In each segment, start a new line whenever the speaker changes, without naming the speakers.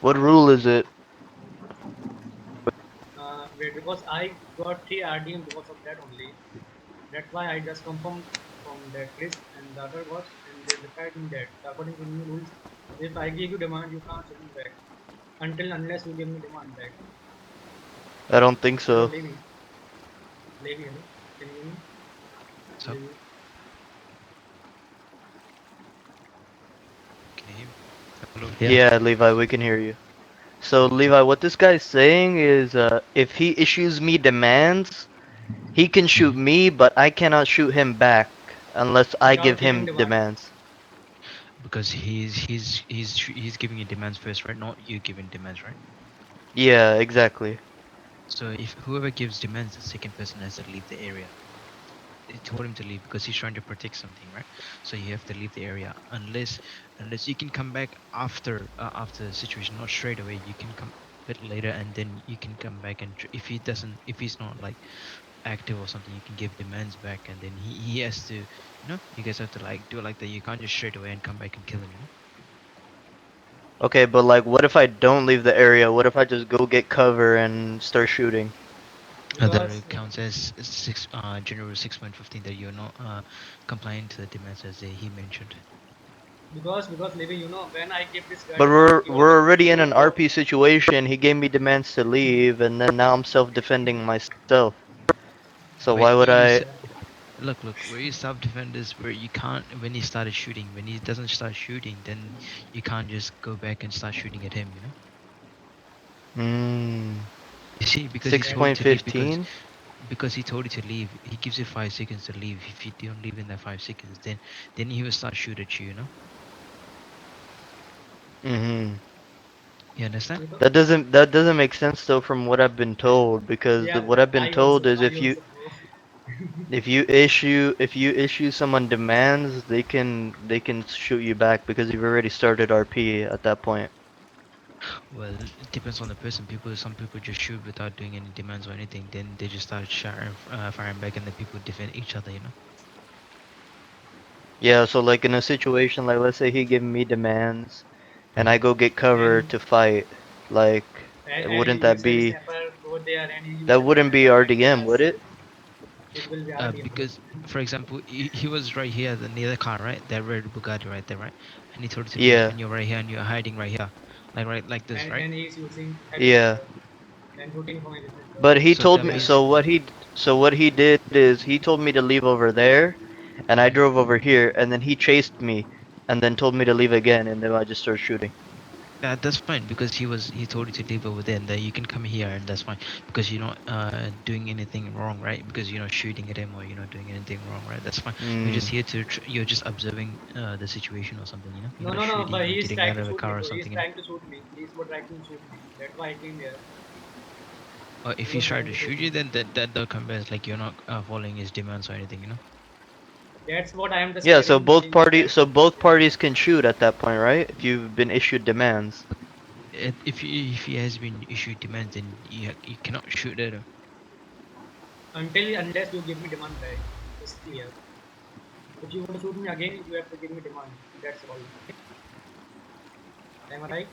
What rule is it?
Wait, because I got 3 RDM because of that only. That's why I just confirmed from that list and the other was and they replied me that according to new rules, if I give you demand, you can't shoot me back until unless you give me demand back.
I don't think
Hello,
so.
Levi. Levi, hello. Can you hear me?
So,
Levi.
can you hear me? Hello? Yeah.
Yeah, Levi, we can hear you. So, Levi, what this guy's saying is, if he issues me demands, he can shoot
Hmm.
me, but I cannot shoot him back unless I give
Without giving
him
demand.
demands.
Because he's giving you demands first, right? Not you giving demands, right?
Yeah, exactly.
So if whoever gives demands, the second person has to leave the area. They told him to leave because he's trying to protect something, right? So you have to leave the area unless you can come back after the situation, not straight away. You can come a bit later and then you can come back and if he's not like active or something, you can give demands back and then he has to, you guys have to like do it like that. You can't just straight away and come back and kill him.
Okay, but like, what if I don't leave the area? What if I just go get cover and start shooting?
That
Because
counts as General 6.15 that you're not compliant to the demands as he mentioned.
because Levi, when I give this guy
But
demand,
we're
he
we're
always
already in
go
an
for
RP situation. He gave me demands to leave, and then now I'm self-defending myself. So
Where
why would
you
I?
s- look where you self defend is where you can't when he started shooting. When he doesn't start shooting, then you can't just go back and start shooting at him.
Hmm.
You see, because he
Six
that.
told you
point
to leave
fifteen.
because he told you to leave. He gives you 5 seconds to leave. If you don't leave in that 5 seconds, then he will start shoot at you.
Mm-hmm.
You understand?
Because,
That doesn't make sense though from what I've been told, because
yeah,
what I've been told is
I also bro.
if you issue someone demands, they can shoot you back because you've already started RP at that point.
Well, it depends on the person. Some people just shoot without doing any demands or anything. Then they just start firing back, and then people defend each other.
Yeah, so like in a situation like let's say he giving me demands and I
Mhm.
go get cover
and
to fight, like
and he
wouldn't
you
that
said
be
sniper over there and he used
that
a gun
wouldn't
at
be
that time.
RDM, would
Yes,
it?
it will be RDM, bro.
Because, for example, he was right here, the near the car, right? That red Bugatti right there, right? And he told you to leave,
Yeah.
and you're right here, and you're hiding right here, like this, right?
And he is using
Yeah.
helicopter and shooting from helicopter.
But he
So
told
that
me
means,
so what he did is he told me to leave over there and I
mhm.
drove over here and then he chased me and then told me to leave again and then I just started shooting.
That's fine because he told you to leave over there, and then you can come here, and that's fine because you're not doing anything wrong, right? Because you're not shooting at him or you're not doing anything wrong, right? That's fine. You're
Hmm.
just here to you're just observing the situation or something. You're
No,
not
no, no,
shooting
but
or
he is
getting
trying
out
to
of the
shoot me,
car or
bro. He is
something.
trying to shoot me. He is trying to shoot me. That's why I came here.
Or
He
if he
was
tried
trying
to
to shoot
shoot
me.
you, then that compares like you're not following his demands or anything.
That's what I am just
Yeah, so
telling
both
him
parties
that.
so both
Yeah.
parties can shoot at that point, right? If you've been issued demands.
If he has been issued demands, then you cannot shoot at him.
Unless you give me demand back. It's clear. If you want to shoot me again, you have to give me demand. That's all. Am I right?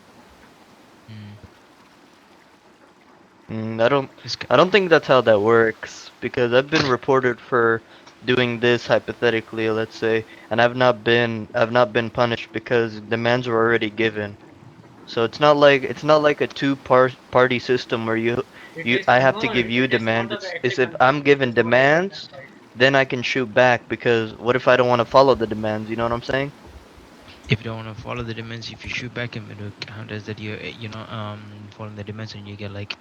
Mm.
Mm, I don't
It's
I don't think that's how that works because I've been reported for doing this hypothetically, let's say, and I've not been punished because demands were already given. So it's not like a two party system where
It
you
is
I have
no,
to
no.
give you
It is not
demands.
the
It's
exact
if
conflict.
I'm
It
given
is not the exact
demands,
conflict.
then I can shoot back because what if I don't want to follow the demands? You know what I'm saying?
if you don't want to follow the demands, if you shoot back him, it will count as that you're not following the demands, and you get like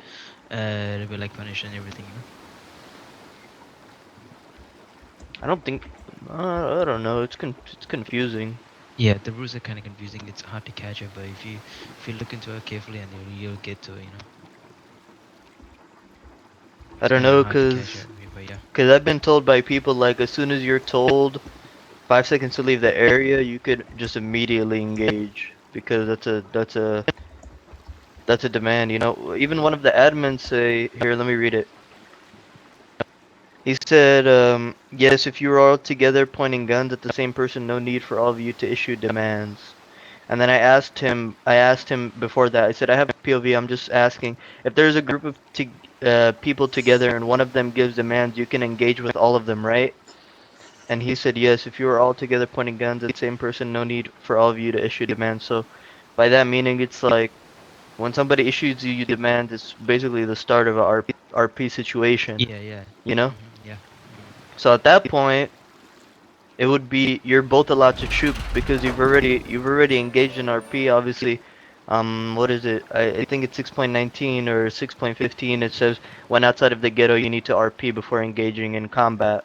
it'll be like punished and everything.
I don't think I don't know. It's confusing.
Yeah, the rules are kind of confusing. It's hard to catch it, but if you look into it carefully, and you'll get to it.
I
It's
don't
kind of
know
hard to catch
cuz
it, but yeah.
cuz I've been told by people like as soon as you're told 5 seconds to leave the area, you could just immediately engage because that's a demand. Even one of the admins say here. Let me read it. He said, yes, if you are all together pointing guns at the same person, no need for all of you to issue demands. And then I asked him before that. I said, I have a POV. I'm just asking if there's a group of people together and one of them gives demands, you can engage with all of them, right? And he said, yes. If you are all together pointing guns at the same person, no need for all of you to issue demands. So, by that meaning, it's like when somebody issues you demand, it's basically the start of a RP situation.
Yeah, yeah.
You know?
Yeah.
So at that point, it would be you're both allowed to shoot because you've already engaged in RP. Obviously, what is it? I think it's 6.19 or 6.15. It says when outside of the ghetto, you need to RP before engaging in combat.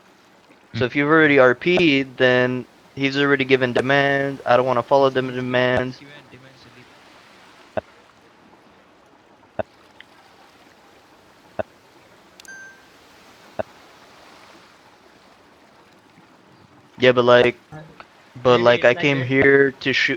So if you've already RP'd, then he's already given demands. I don't want to follow them demands. Yeah,
Uh,
but
maybe
like
it's like that.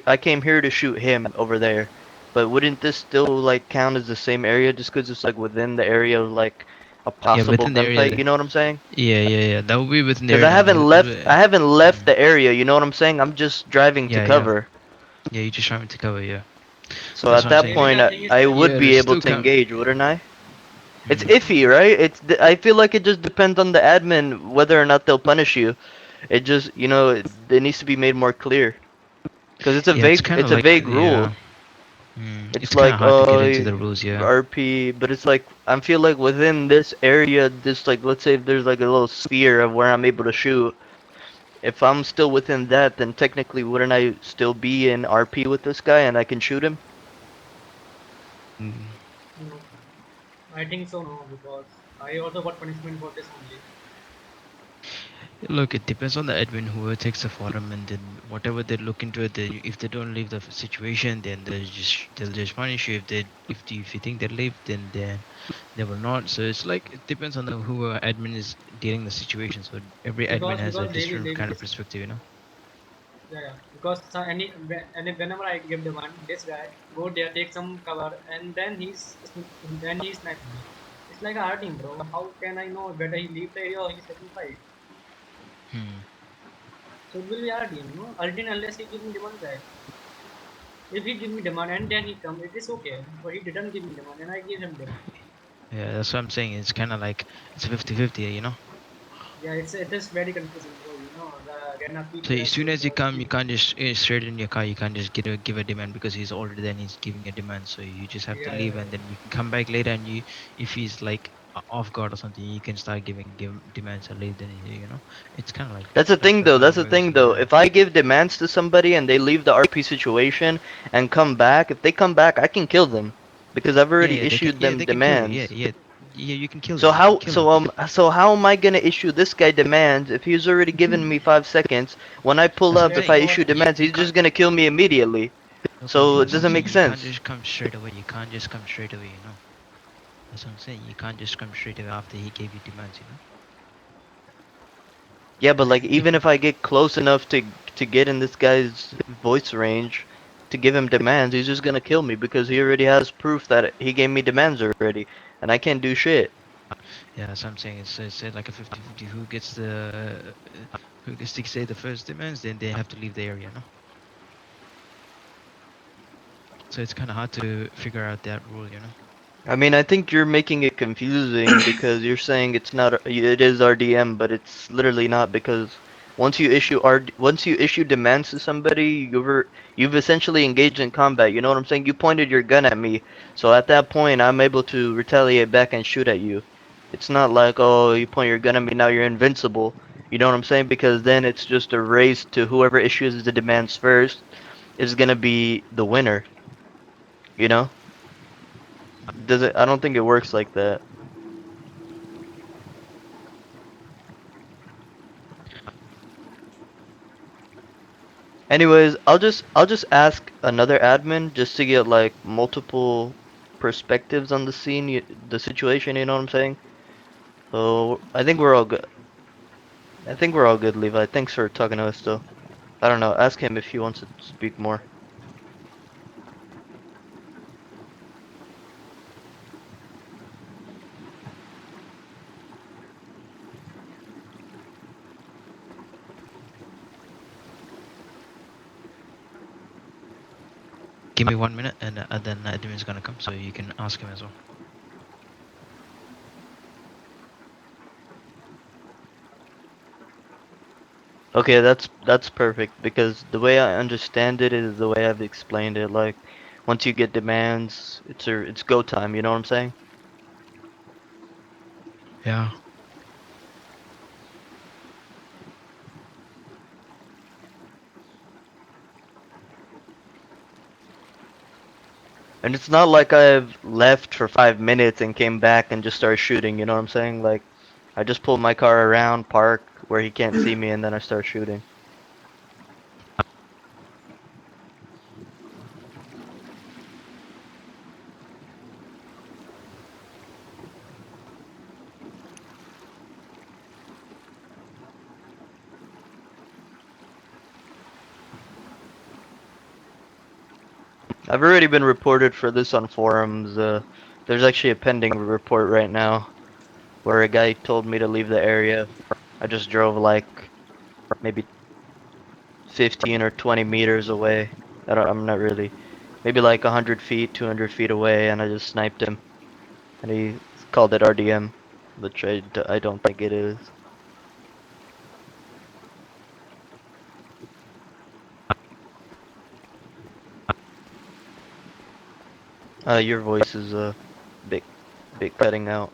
I came here to shoot him over there. But wouldn't this still like count as the same area just 'cause it's like within the area of like a
Yeah,
possible
within the area.
gunfight? You know what I'm saying?
Yeah, yeah, yeah. That would be within the
'Cause
area only.
I haven't left the area. You know what I'm saying? I'm just driving to
Yeah, yeah.
cover.
Yeah, you just trying to cover. Yeah,
So
that's
at
what I'm
that
saying.
Maybe
point,
the thing is
I
like
would
Yeah,
be
there's
able
still
to
come.
engage, wouldn't I? It's
Mm.
iffy, right? I feel like it just depends on the admin whether or not they'll punish you. It just, it needs to be made more clear because
Yeah, it's kind
it's
of
a
like
vague rule.
yeah.
It's
It's kind of
like
hard to get into the rules. Yeah.
RP, but it's like I feel like within this area, this like let's say if there's like a little sphere of where I'm able to shoot. If I'm still within that, then technically wouldn't I still be in RP with this guy and I can shoot him?
Mm.
no. I think so no because I also got punishment for this only.
Look, it depends on the admin whoever takes the forum, and then whatever they look into it. If they don't leave the situation, then they'll just punish you. If you think they leave, then they will not. So it's like it depends on the whoever admin is dealing the situation. So every admin has a
Because
different
they
kind
will
of perspective, you know.
yeah because any whenever I give the one this guy go there take some cover and then he snipes me. It's like a hurting bro. How can I know whether he leave the area or he's taking fight?
Hmm.
So it will be hard team, no? Until unless he give me demand back. If he give me demand and then he come, it is okay. But he didn't give me demand and I give him demand.
Yeah, that's what I'm saying. It's kind of like it's 50-50, you know.
Yeah, it is very confusing, bro. You know, the NRP
So as
players
soon
will
as you
go
come, you
cheap.
can't just straight in your car. You can't just give a demand because he's already there and he's giving a demand. So you just have to
Yeah,
leave,
yeah,
and then you can come back later. And if he's like off guard or something, you can start giving demands and leave. Then it's kind of like
That's the thing
that's
though.
how
That's
it
the
works.
thing though.
Yeah.
If I give demands to somebody and they leave the RP situation and come back, if they come back, I can kill them because I've
Yeah,
already
yeah,
issued them
they can kill you. Yeah,
demands.
yeah, yeah. You can kill them.
So
You can
how
kill them.
so so how am I gonna issue this guy demands if he's already given me 5 seconds? When I pull
That's what I'm
up, if I
saying.
because
issue demands,
You
he's just
can't.
gonna kill me immediately.
Look,
So
Levi.
it
That's what I'm
doesn't
saying.
make
You can't
sense.
just come straight away. You can't just come straight away. That's what I'm saying. You can't just come straight away after he gave you demands.
Yeah, but like
If
even if I get close enough to get in this guy's voice range to give him demands, he's just gonna kill me because he already has proof that he gave me demands already, and I can't do shit.
Yeah, that's what I'm saying. It's like a 50-50. Who gets to say the first demands, then they have to leave the area, no? So it's kind of hard to figure out that rule.
I mean, I think you're making it confusing because you're saying it's not it is RDM, but it's literally not because once you issue demands to somebody, you've essentially engaged in combat. You know what I'm saying? You pointed your gun at me, so at that point, I'm able to retaliate back and shoot at you. It's not like, oh, you point your gun at me, now you're invincible. You know what I'm saying? Because then it's just a race to whoever issues the demands first is gonna be the winner. You know? Does it? I don't think it works like that. Anyways, I'll just ask another admin just to get like multiple perspectives on the scene, the situation, you know what I'm saying? So I think we're all good. I think we're all good, Levi. Thanks for talking to us though. I don't know, ask him if he wants to speak more.
Give me 1 minute, and then admin's gonna come, so you can ask him as well.
Okay, that's perfect because the way I understand it is the way I've explained it. Like, once you get demands, it's go time. You know what I'm saying?
Yeah.
And it's not like I've left for 5 minutes and came back and just started shooting. You know what I'm saying? Like, I just pulled my car around, park where he can't see me, and then I start shooting. I've already been reported for this on forums. There's actually a pending report right now where a guy told me to leave the area. I just drove like maybe 15 or 20 meters away. I'm not really. Maybe like 100 feet, 200 feet away, and I just sniped him. And he called it RDM, which I don't think it is. Your voice is bit bit cutting out.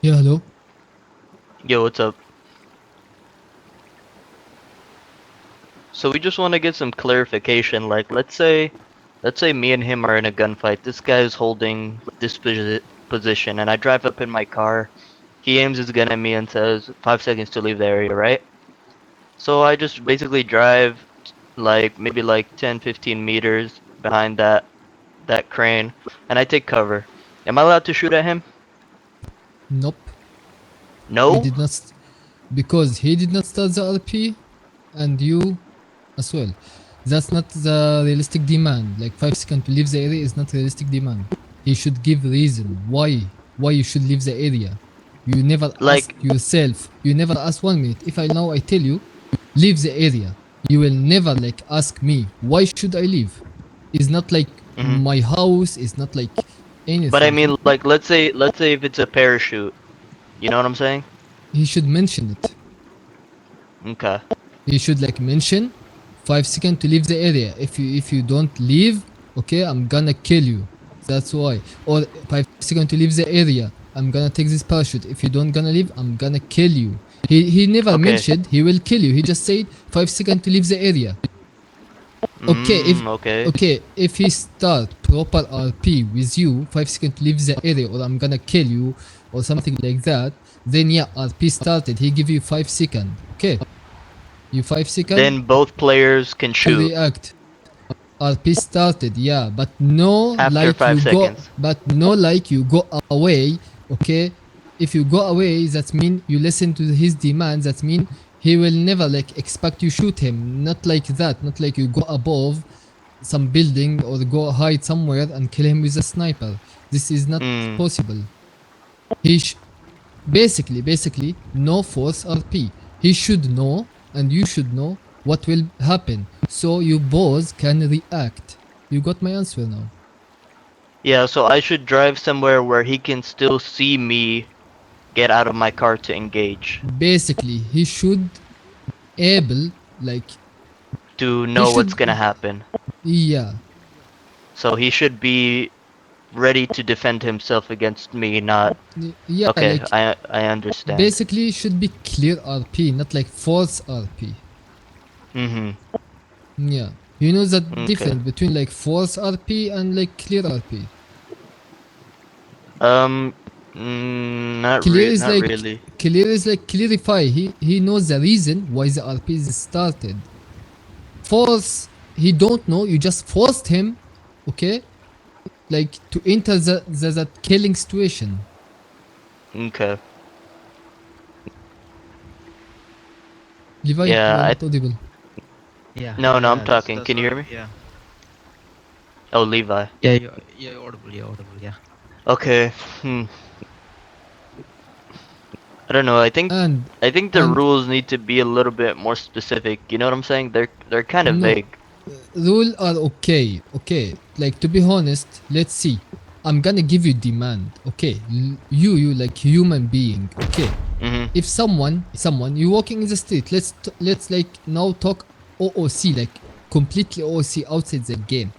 Yeah, hello.
Yo, what's up? So we just want to get some clarification. Like, let's say me and him are in a gunfight. This guy is holding this position, and I drive up in my car. He aims his gun at me and says 5 seconds to leave the area, right? So I just basically drive like maybe like 10, 15 meters behind that crane, and I take cover. Am I allowed to shoot at him?
Nope. He
No?
did not, because he did not start the RP, and you as well. That's not the realistic demand. Like 5 seconds to leave the area is not realistic demand. He should give reason why you should leave the area. You never ask
Like,
yourself. You never ask 1 minute. If I now I tell you, leave the area. You will never like ask me why should I leave. It's not like
mhm.
my house. It's not like anything.
But I mean, like, let's say if it's a parachute, you know what I'm saying?
He should mention it.
Okay.
You should like mention 5 seconds to leave the area. If you don't leave, okay, I'm gonna kill you. That's why. Or 5 seconds to leave the area. I'm gonna take this parachute. If you don't gonna leave, I'm gonna kill you. He never
Okay.
mentioned he will kill you. He just said 5 seconds to leave the area.
Okay.
If he start proper RP with you, 5 seconds to leave the area, or I'm gonna kill you, or something like that, then yeah, RP started. He give you 5 seconds. Okay. You 5 seconds
Then both players can
to
shoot
react. RP started, yeah, but no
after
like
5
you
seconds.
go, but no like you go away. Okay, if you go away, that mean you listen to his demands. That mean he will never like expect you shoot him. Not like that. Not like you go above some building or go hide somewhere and kill him with a sniper. This is not
Mm.
possible. He basically no force RP. He should know and you should know what will happen, so you both can react. You got my answer now.
Yeah, so I should drive somewhere where he can still see me get out of my car to engage,
Basically, he should able like
to know what's
should-
gonna happen.
yeah,
So he should be ready to defend himself against me, not
yeah,
okay,
like
I understand.
basically should be clear RP, not like false RP.
Mm-hmm.
Yeah, You know the
Okay.
difference between like force RP and like clear RP.
Not
Clear is
not
like
really.
clarify. He knows the reason why the RP is started. Force, he don't know. You just forced him, okay, like to enter the killing situation.
Okay.
Levi,
Yeah,
you are
I
not audible.
Yeah,
no, no, I'm
yeah,
talking.
that's
Can you
what.
hear me?
Yeah,
Oh, Levi.
yeah, you're audible. You're audible. Yeah.
Okay. Hmm. I don't know.
And
I think the
and
rules need to be a little bit more specific. You know what I'm saying? They're kind of
no,
vague.
rule are okay. Like to be honest, let's see. I'm gonna give you demand. Okay, you like human being. Okay,
Mhm.
if someone you walking in the street, let's like now talk OOC, like completely OOC outside the game.